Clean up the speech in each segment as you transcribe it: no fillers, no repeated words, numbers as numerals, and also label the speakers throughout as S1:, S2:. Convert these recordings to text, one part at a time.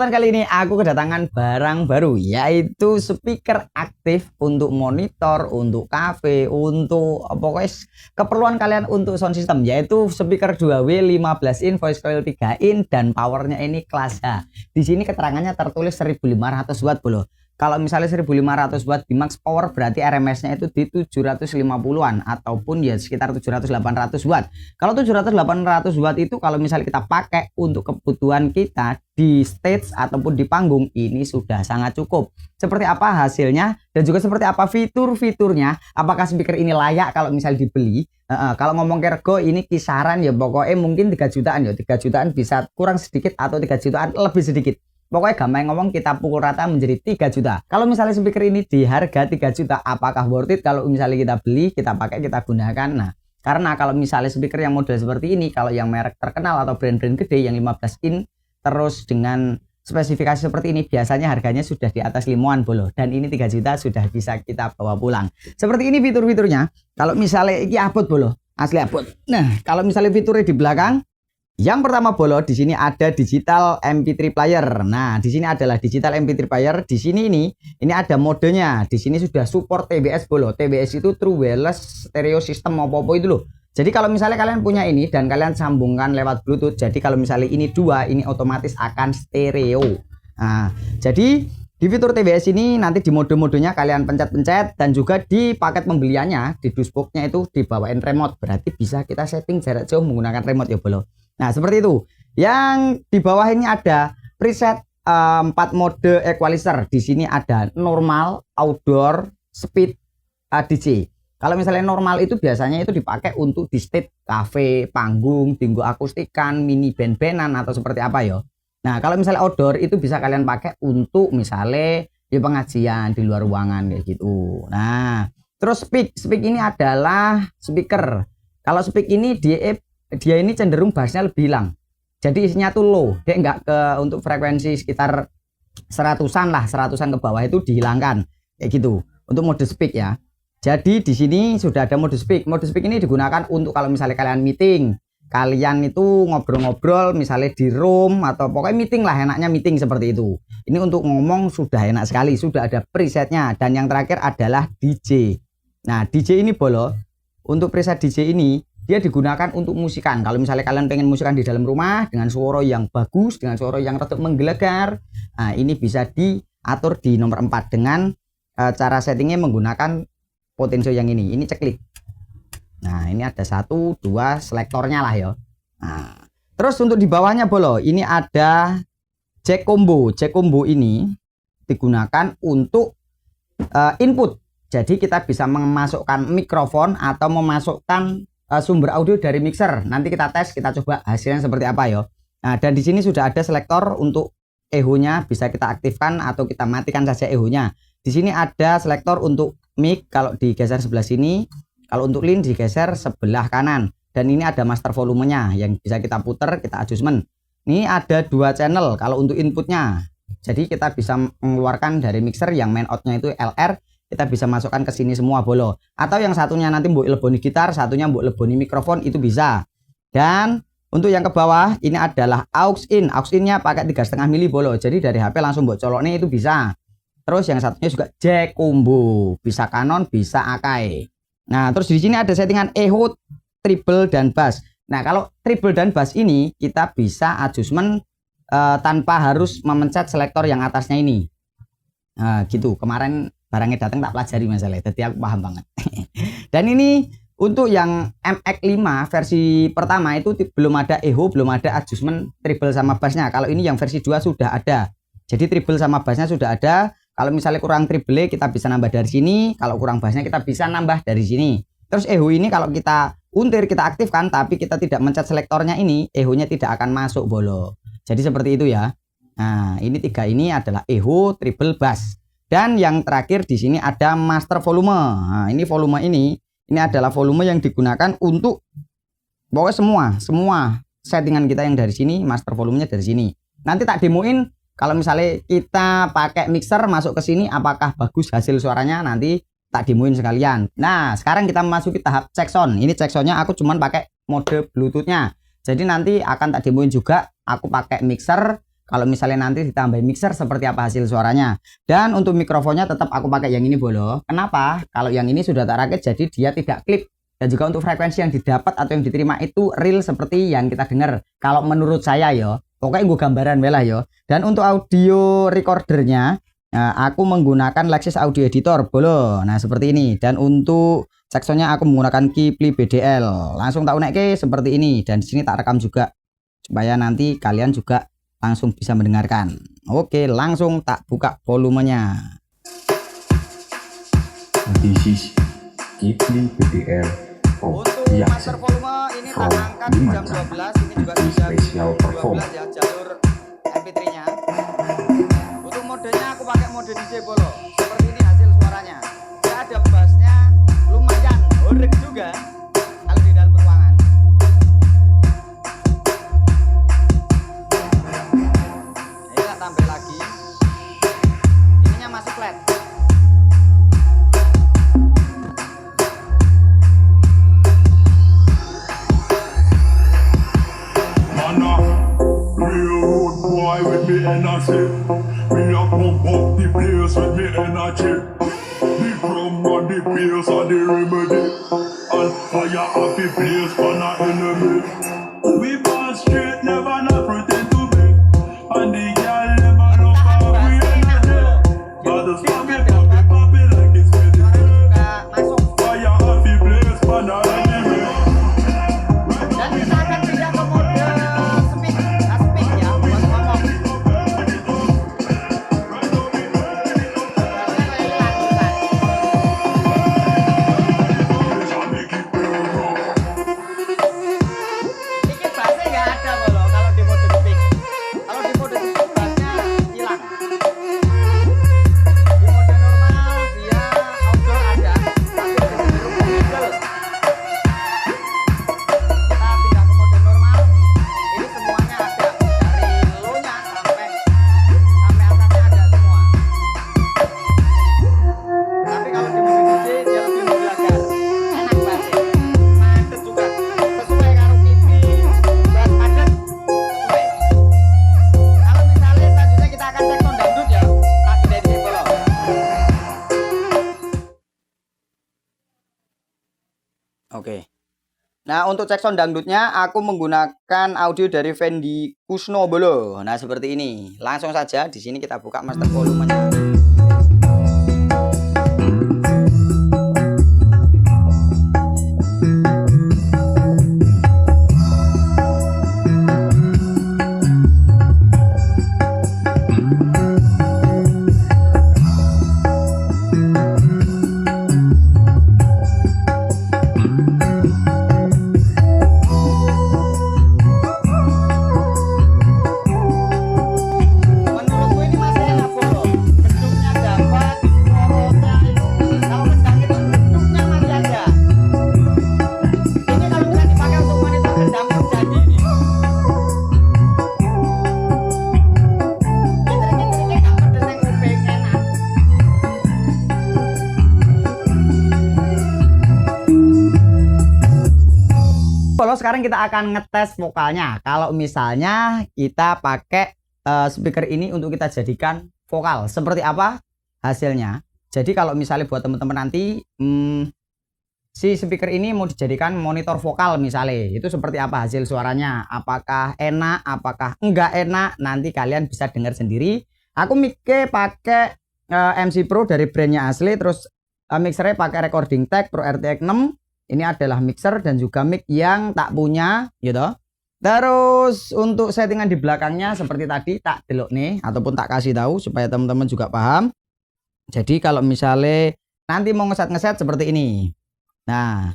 S1: Kali ini aku kedatangan barang baru, yaitu speaker aktif untuk monitor, untuk cafe, untuk pokoknya keperluan kalian untuk sound system, yaitu speaker 2W 15 in, voice coil 3 in, dan powernya ini kelas H. Di sini keterangannya tertulis 1500 watt bro. Kalau misalnya 1500 watt di max power, berarti RMS-nya itu di 750-an ataupun ya sekitar 700-800 watt. Kalau 700-800 watt itu kalau misalnya kita pakai untuk kebutuhan kita di stage ataupun di panggung, ini sudah sangat cukup. Seperti apa hasilnya dan juga seperti apa fitur-fiturnya, apakah speaker ini layak kalau misalnya dibeli. Kalau ngomong rego ini kisaran ya pokoknya mungkin 3 jutaan ya, 3 jutaan bisa kurang sedikit atau 3 jutaan lebih sedikit. Pokoknya gampang ngomong kita pukul rata menjadi 3 juta. Kalau misalnya speaker ini di harga 3 juta, apakah worth it kalau misalnya kita beli, kita pakai, kita gunakan? Nah, karena kalau misalnya speaker yang model seperti ini, kalau yang merek terkenal atau brand-brand gede yang 15 in, terus dengan spesifikasi seperti ini, biasanya harganya sudah di atas 5-an bolo. Dan ini 3 juta sudah bisa kita bawa pulang. Seperti ini fitur-fiturnya. Kalau misalnya ini abot bolo, asli abot. Nah, kalau misalnya fiturnya di belakang, yang pertama bolo, di sini ada digital MP3 player. Nah, di sini adalah digital MP3 player. Di sini ini ada modenya. Di sini sudah support TBS bolo. TBS itu True Wireless Stereo System apa-apa itu loh. Jadi kalau misalnya kalian punya ini dan kalian sambungkan lewat Bluetooth, jadi kalau misalnya ini dua, ini otomatis akan stereo. Nah, jadi di fitur TBS ini nanti di mode-modenya kalian pencet-pencet, dan juga di paket pembeliannya di dashboardnya itu dibawain remote. Berarti bisa kita setting jarak jauh menggunakan remote ya bolo. Nah, seperti itu. Yang di bawah ini ada preset 4 mode equalizer. Di sini ada normal, outdoor, speed, DC. Kalau misalnya normal itu biasanya itu dipakai untuk di stage cafe, panggung, tinggu akustikan, mini band-bandan atau seperti apa ya. Nah, kalau misalnya outdoor itu bisa kalian pakai untuk misalnya ya pengajian di luar ruangan kayak gitu. Nah, terus speak ini adalah speaker. Kalau speak ini dia ini cenderung bassnya lebih hilang, jadi isinya tuh low, dia enggak ke untuk frekuensi sekitar 100-an lah, 100-an ke bawah itu dihilangkan kayak gitu untuk mode speak ya. Jadi di sini sudah ada mode speak. Mode speak ini digunakan untuk kalau misalnya kalian meeting, kalian itu ngobrol-ngobrol misalnya di room atau pokoknya meeting lah, enaknya meeting seperti itu. Ini untuk ngomong sudah enak sekali, sudah ada presetnya. Dan yang terakhir adalah DJ. Nah, DJ ini bolo, untuk preset DJ ini dia digunakan untuk musikan. Kalau misalnya kalian pengen musikan di dalam rumah dengan suara yang bagus, dengan suara yang rada menggelegar, nah ini bisa diatur di nomor 4 dengan cara settingnya menggunakan potensio yang ini ceklik. Nah, ini ada 1, 2 selektornya lah ya. Nah, terus untuk di bawahnya bolo, ini ada jack combo. Jack combo ini digunakan untuk input. Jadi kita bisa memasukkan mikrofon atau memasukkan sumber audio dari mixer. Nanti kita tes, kita coba hasilnya seperti apa ya. Nah, dan di sini sudah ada selektor untuk echo-nya, bisa kita aktifkan atau kita matikan saja echo-nya. Di sini ada selektor untuk mic kalau digeser sebelah sini, kalau untuk lin digeser sebelah kanan. Dan ini ada master volumenya yang bisa kita putar, kita adjustment. Ini ada 2 channel kalau untuk inputnya. Jadi kita bisa mengeluarkan dari mixer yang main out-nya itu LR, kita bisa masukkan ke sini semua bolo, atau yang satunya nanti mbok leboni gitar, satunya mbok leboni mikrofon, itu bisa. Dan untuk yang ke bawah ini adalah aux in-nya pakai 3,5 mili bolo, jadi dari HP langsung mbok coloknya itu bisa. Terus yang satunya juga jack combo, bisa Canon, bisa Akai. Nah, terus di sini ada settingan echo, treble, dan bass. Nah, kalau treble dan bass ini kita bisa adjustment tanpa harus memencet selektor yang atasnya ini. Nah, gitu. Kemarin barangnya datang tak pelajari masalahnya, jadi aku paham banget. Dan ini untuk yang MX5 versi pertama itu belum ada echo, belum ada adjustment treble sama bassnya. Kalau ini yang versi 2 sudah ada, jadi treble sama bassnya sudah ada. Kalau misalnya kurang treble kita bisa nambah dari sini, kalau kurang bassnya kita bisa nambah dari sini. Terus echo ini kalau kita untir, kita aktifkan tapi kita tidak mencet selektornya ini, echo-nya tidak akan masuk bolo. Jadi seperti itu ya. Nah, ini 3 ini adalah echo, treble, bass. Dan yang terakhir di sini ada master volume. Nah, ini volume ini adalah volume yang digunakan untuk pokoknya semua settingan kita yang dari sini, master volumenya dari sini. Nanti tak demoin kalau misalnya kita pakai mixer masuk ke sini apakah bagus hasil suaranya, nanti tak demoin sekalian. Nah, sekarang kita memasuki tahap check sound. Ini check soundnya aku cuman pakai mode Bluetooth-nya. Jadi nanti akan tak demoin juga aku pakai mixer. kalau misalnya nanti ditambahin mixer seperti apa hasil suaranya. Dan untuk mikrofonnya tetap aku pakai yang ini bolo. Kenapa? Kalau yang ini sudah tak rakit jadi dia tidak klip. Dan juga untuk frekuensi yang didapat atau yang diterima itu real seperti yang kita dengar. Kalau menurut saya ya, pokoknya gue gambaran belah ya. Dan untuk audio recordernya, nah, aku menggunakan Lexis Audio Editor bolo. Nah seperti ini. Dan untuk saxonya aku menggunakan Kipli BDL. Langsung tak unek seperti ini. Dan di sini tak rekam juga supaya nanti kalian juga langsung bisa mendengarkan. Oke, langsung tak buka volumenya.
S2: This is Kipli BDL.
S1: Untuk master volume ini tak angkat di jam 12. Ini juga bisa
S2: Special perform
S1: 12 ya, jalur MP3 nya. Untuk modenya aku pakai mode DJ bolo. Seperti ini hasil suaranya. Ya ada bassnya lumayan horeg juga kalau di dalam ruangan. Ini tak tambah lagi. Ininya masih flat.
S3: With me energy, me a pump up the place with me energy. The drum and the bass are the remedy, and fire up the place for an enemy. We born straight, never not pretend to be, and the girl never look how we energy. But the stop it like it's ready. Fire up the place for an enemy.
S1: Dan kita akan pindah ke mode speak ya buat ngomong. Ini bassnya nggak ada bolo kalau di mode speak. Kalau di mode speak bassnya hilang. Di mode normal dia outdoor ada, tapi cenderung middle. Kita pindah ke mode normal, ini semuanya ada dari low-nya sampai atasnya ada semua. Tapi kalau di mode DJ dia lebih menggelagar, enak banget, padat juga, sesuai karo TV, bass padat sesuai. Kalau misalnya selanjutnya kita akan cek sound dangdut ya, tadi dari sini bolo. Oke. Nah untuk cek sound dangdutnya aku menggunakan audio dari Fendi Kusno bolo. Nah seperti ini. Langsung saja di sini kita buka master volumenya. Menurutku ini masih enak bolo. Bentuknya dapat, suaranya itu kalau kendang itu bentuknya masih ada. Ini kalau bisa dipakai untuk monitor kendang pun jadi ini. Gitar-gitarnya nggak pedes yang nguping enak. Bolo sekarang kita akan ngetes vokalnya. Kalau misalnya kita pakai speaker ini untuk kita jadikan vokal, seperti apa hasilnya? Jadi kalau misalnya buat teman-teman nanti si speaker ini mau dijadikan monitor vokal misalnya, itu seperti apa hasil suaranya? Apakah enak, apakah enggak enak? Nanti kalian bisa dengar sendiri. Aku mic-nya pakai MC Pro dari brandnya asli, terus mixernya pakai Recording Tech Pro RTX 6. Ini adalah mixer dan juga mic yang tak punya gitu. Terus untuk settingan di belakangnya seperti tadi tak delok nih ataupun tak kasih tahu supaya teman-teman juga paham. Jadi kalau misalnya nanti mau ngeset seperti ini. Nah,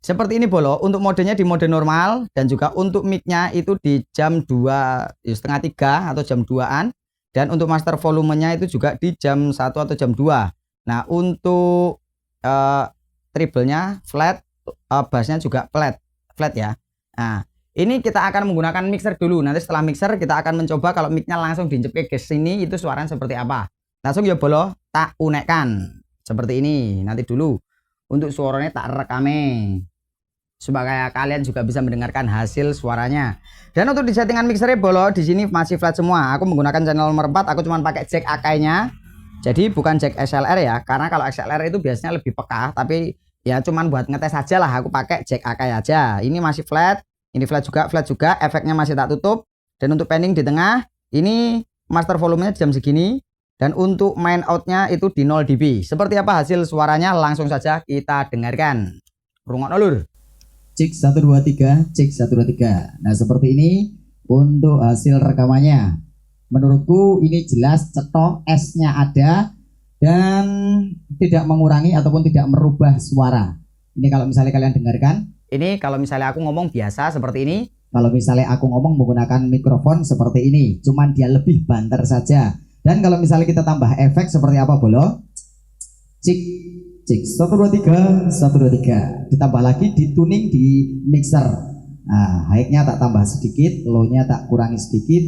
S1: seperti ini bolo. Untuk modenya di mode normal dan juga untuk mic-nya itu di jam 2:30 3 atau jam 2-an. Dan untuk master volumenya itu juga di jam 1 atau jam 2. Nah, untuk treble-nya flat, bassnya juga flat ya. Nah, ini kita akan menggunakan mixer dulu. Nanti setelah mixer kita akan mencoba kalau mic-nya langsung dicepet ke sini itu suaranya seperti apa. Langsung ya bolo tak unekkan seperti ini. Nanti dulu untuk suaranya tak rekame. supaya kalian juga bisa mendengarkan hasil suaranya. Dan untuk di settingan mixernya bolo, di sini masih flat semua. Aku menggunakan channel nomor 4, aku cuma pakai jack Akai-nya. Jadi bukan jack XLR ya, karena kalau XLR itu biasanya lebih peka, tapi ya cuman buat ngetes aja lah, aku pakai jack Akai aja. Ini masih flat, ini flat juga, efeknya masih tak tutup. Dan untuk panning di tengah, ini master volumenya jam segini. Dan untuk main outnya itu di 0 dB. Seperti apa hasil suaranya, langsung saja kita dengarkan. Rungokno lur.
S4: Cek 1 2 3, cek 1 2 3. Nah, seperti ini untuk hasil rekamannya. Menurutku ini jelas cetok, S-nya ada dan tidak mengurangi ataupun tidak merubah suara. Ini kalau misalnya kalian dengarkan.
S1: Ini kalau misalnya aku ngomong biasa seperti ini.
S4: Kalau misalnya aku ngomong menggunakan mikrofon seperti ini, cuman dia lebih banter saja. Dan kalau misalnya kita tambah efek seperti apa bolo? Cek cek 1 2 3, 1 2 3. Ditambah lagi di tuning di mixer. Nah, high-nya tak tambah sedikit, low-nya tak kurangi sedikit,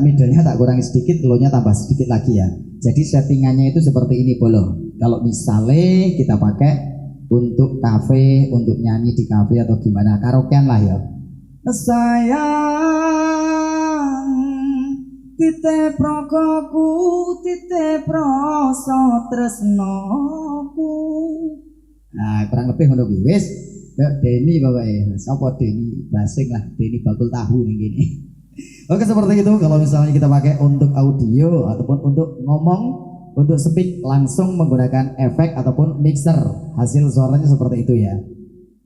S4: middle-nya tak kurangi sedikit, low-nya tambah sedikit lagi ya. Jadi settingannya itu seperti ini bolo. Kalau misalnya kita pakai untuk kafe, untuk nyanyi di kafe atau gimana, karaokean lah ya. Sayang titip rogoku, titip rasa tresnoku. Nah, kurang lebih ngono kuwi wis. Deni pokoknya. Sapa Deni? Basing lah, Deni bakul tahu ning gini. Oke, seperti itu kalau misalnya kita pakai untuk audio ataupun untuk ngomong, untuk speak langsung menggunakan efek ataupun mixer. Hasil suaranya seperti itu ya.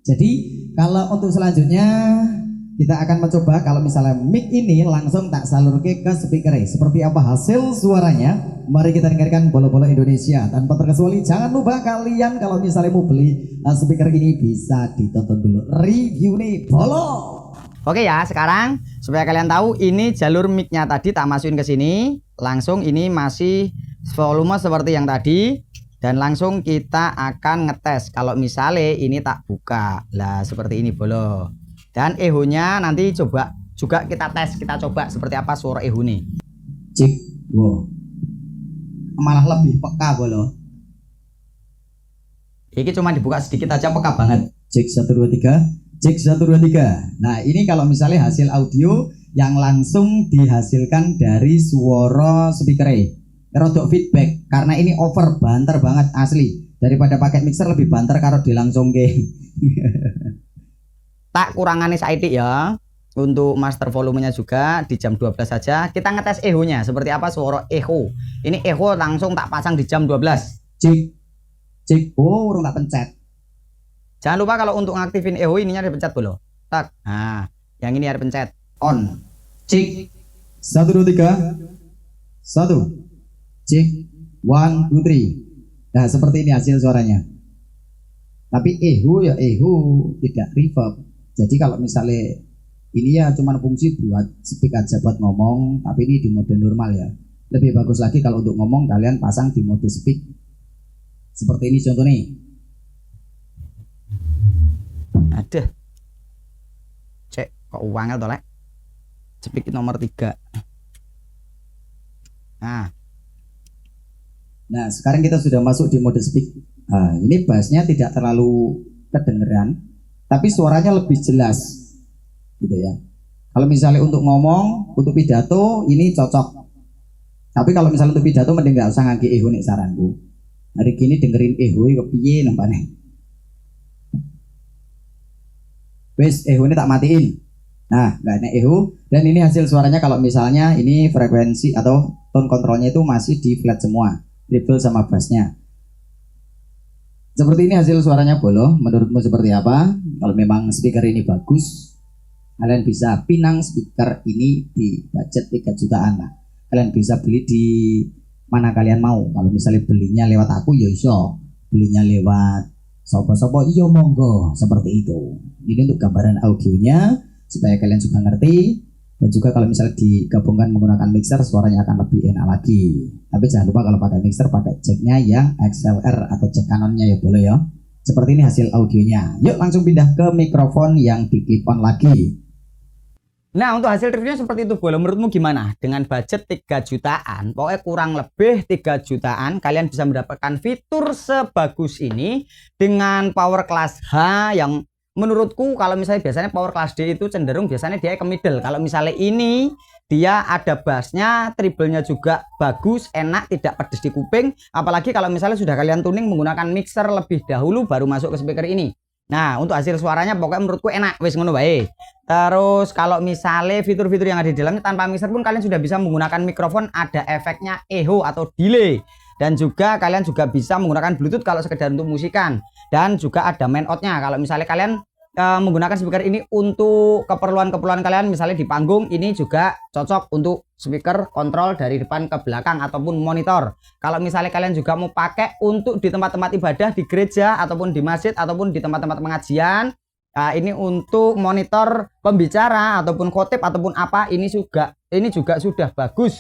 S4: Jadi, kalau untuk selanjutnya kita akan mencoba kalau misalnya mic ini langsung tak salurke ke speaker. Seperti apa hasil suaranya? Mari kita dengarkan Bolo-Bolo Indonesia. Tanpa terkecuali jangan lupa kalian kalau misalnya mau beli speaker ini bisa ditonton dulu review nih Bolo.
S1: Oke ya, sekarang supaya kalian tahu ini jalur mic-nya tadi tak masukin ke sini. Langsung ini masih volume seperti yang tadi. Dan langsung kita akan ngetes kalau misalnya ini tak buka. Lah seperti ini bolo. Dan echo-nya nanti coba juga kita tes, kita coba seperti apa suara echo nih.
S4: Cek, wow. Malah lebih peka bolo.
S1: Ini cuma dibuka sedikit aja peka banget.
S4: Cek 1 2 3, cek 1 2 3. Nah, ini kalau misalnya hasil audio yang langsung dihasilkan dari suara speaker. Rodok feedback karena ini over banter banget asli. Daripada pakai mixer lebih banter kalau dilangsung ke.
S1: Tak kurangannya saiki ya. Untuk master volumenya juga di jam 12 saja. Kita ngetes echo-nya seperti apa suara echo. Ini echo langsung tak pasang di jam 12.
S4: Cek. Cek. Oh, urung tak pencet.
S1: Jangan lupa kalau untuk ngaktifin echo ininya dipencet dulu. Tak. Nah, yang ini harus pencet on.
S4: Cek. 1 2 3. 1. Cek 1 2 3. Nah, seperti ini hasil suaranya. Tapi echo ya echo, tidak reverb. Jadi kalau misalnya ini ya cuma fungsi buat speak aja buat ngomong, tapi ini di mode normal ya. Lebih bagus lagi kalau untuk ngomong kalian pasang di mode speak. Seperti ini contohnya.
S1: Ada. Cek kok uangnya toh lek. Speak nomor 3.
S4: Nah, sekarang kita sudah masuk di mode speak. Nah, ini bassnya tidak terlalu kedengeran, tapi suaranya lebih jelas, gitu ya. Kalau misalnya untuk ngomong, untuk pidato ini cocok. Tapi kalau misalnya untuk pidato mending nggak usah ngangge echo nih saranku. Hari gini dengerin echo kepiye nampane. Wes echo ini tak matiin. Nah, nggak ada echo. Dan ini hasil suaranya kalau misalnya ini frekuensi atau tone controlnya itu masih di flat semua. Treble sama bassnya. Seperti ini hasil suaranya bolo. Menurutmu seperti apa? Kalau memang speaker ini bagus, kalian bisa pinang speaker ini di budget 3 jutaan lah. Kalian bisa beli di mana kalian mau. Kalau misalnya belinya lewat aku ya iso, belinya lewat sopo-sopo iya monggo, seperti itu. Ini untuk gambaran audionya supaya kalian juga ngerti. Dan juga kalau misalnya digabungkan menggunakan mixer suaranya akan lebih enak lagi. Tapi jangan lupa kalau pakai mixer pakai jacknya yang XLR atau jack Canonnya ya boleh ya. Seperti ini hasil audionya. Yuk langsung pindah ke mikrofon yang di clip on lagi.
S1: Nah, untuk hasil reviewnya seperti itu, Bolo. Menurutmu gimana? Dengan budget 3 jutaan, pokoknya kurang lebih 3 jutaan, kalian bisa mendapatkan fitur sebagus ini dengan power class H yang menurutku kalau misalnya biasanya power class D itu cenderung biasanya dia ke middle. Kalau misalnya ini dia ada bassnya, treble-nya juga bagus, enak, tidak pedes di kuping. Apalagi kalau misalnya sudah kalian tuning menggunakan mixer lebih dahulu baru masuk ke speaker ini. Nah, untuk hasil suaranya pokoknya menurutku enak, wis ngono bae. Terus kalau misalnya fitur-fitur yang ada di dalamnya tanpa mixer pun kalian sudah bisa menggunakan mikrofon, ada efeknya echo atau delay. Dan juga kalian juga bisa menggunakan Bluetooth kalau sekedar untuk musikan. Dan juga ada main out-nya kalau misalnya kalian menggunakan speaker ini untuk keperluan-keperluan kalian, misalnya di panggung, ini juga cocok untuk speaker kontrol dari depan ke belakang ataupun monitor. Kalau misalnya kalian juga mau pakai untuk di tempat-tempat ibadah, di gereja ataupun di masjid ataupun di tempat-tempat pengajian, ini untuk monitor pembicara ataupun khotib ataupun apa, ini juga sudah bagus.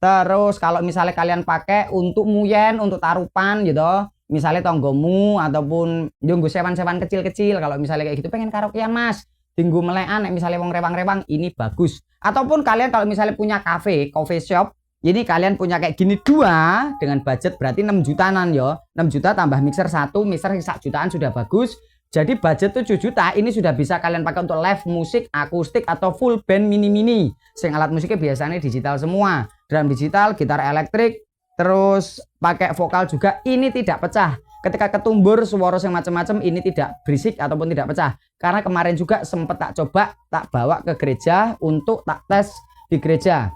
S1: Terus kalau misalnya kalian pakai untuk muyen, untuk tarupan gitu, misalnya tonggomu ataupun junggu sewan-sewan kecil-kecil, kalau misalnya kayak gitu pengen karaokean mas, tinggu melekan, misalnya wong rewang-rewang, ini bagus. Ataupun kalian kalau misalnya punya coffee shop, jadi kalian punya kayak gini dua dengan budget berarti 6 jutaan yo, 6 juta tambah mixer 1, mixer 1 jutaan sudah bagus. Jadi budget 7 juta ini sudah bisa kalian pakai untuk live musik, akustik atau full band mini-mini. Sing alat musiknya biasanya digital semua, drum digital, gitar elektrik, terus pakai vokal juga, ini tidak pecah. Ketika ketumbur suara yang macam-macam ini tidak berisik ataupun tidak pecah. Karena kemarin juga sempat tak coba, tak bawa ke gereja untuk tak tes di gereja.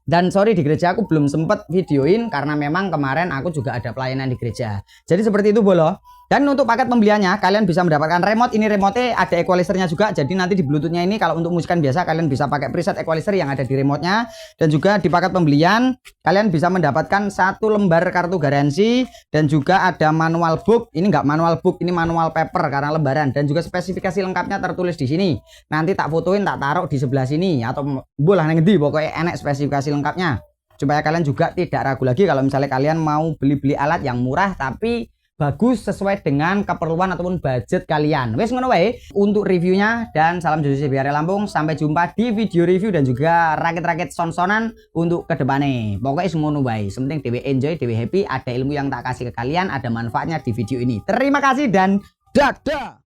S1: Dan sorry, di gereja aku belum sempat videoin karena memang kemarin aku juga ada pelayanan di gereja. Jadi seperti itu Bolo. Dan untuk paket pembeliannya kalian bisa mendapatkan remote. Ini remote-nya ada equalizernya juga. Jadi nanti di bluetoothnya ini kalau untuk musikan biasa kalian bisa pakai preset equalizer yang ada di remote-nya. Dan juga di paket pembelian kalian bisa mendapatkan 1 lembar kartu garansi. Dan juga ada manual book. Ini enggak manual book, ini manual paper karena lembaran. Dan juga spesifikasi lengkapnya tertulis di sini. Nanti tak fotoin, tak taruh di sebelah sini. Atau bolah ngendi pokoknya enak spesifikasi lengkapnya. Supaya kalian juga tidak ragu lagi kalau misalnya kalian mau beli-beli alat yang murah tapi bagus sesuai dengan keperluan ataupun budget kalian. Wes ngono wae untuk reviewnya, dan salam Jojo CBR Lampung. Sampai jumpa di video review dan juga rakit-rakit son-sonan untuk kedepannya. Pokoknya semono wae. Sementing dewe enjoy, dewe happy, ada ilmu yang tak kasih ke kalian, ada manfaatnya di video ini. Terima kasih dan dadah.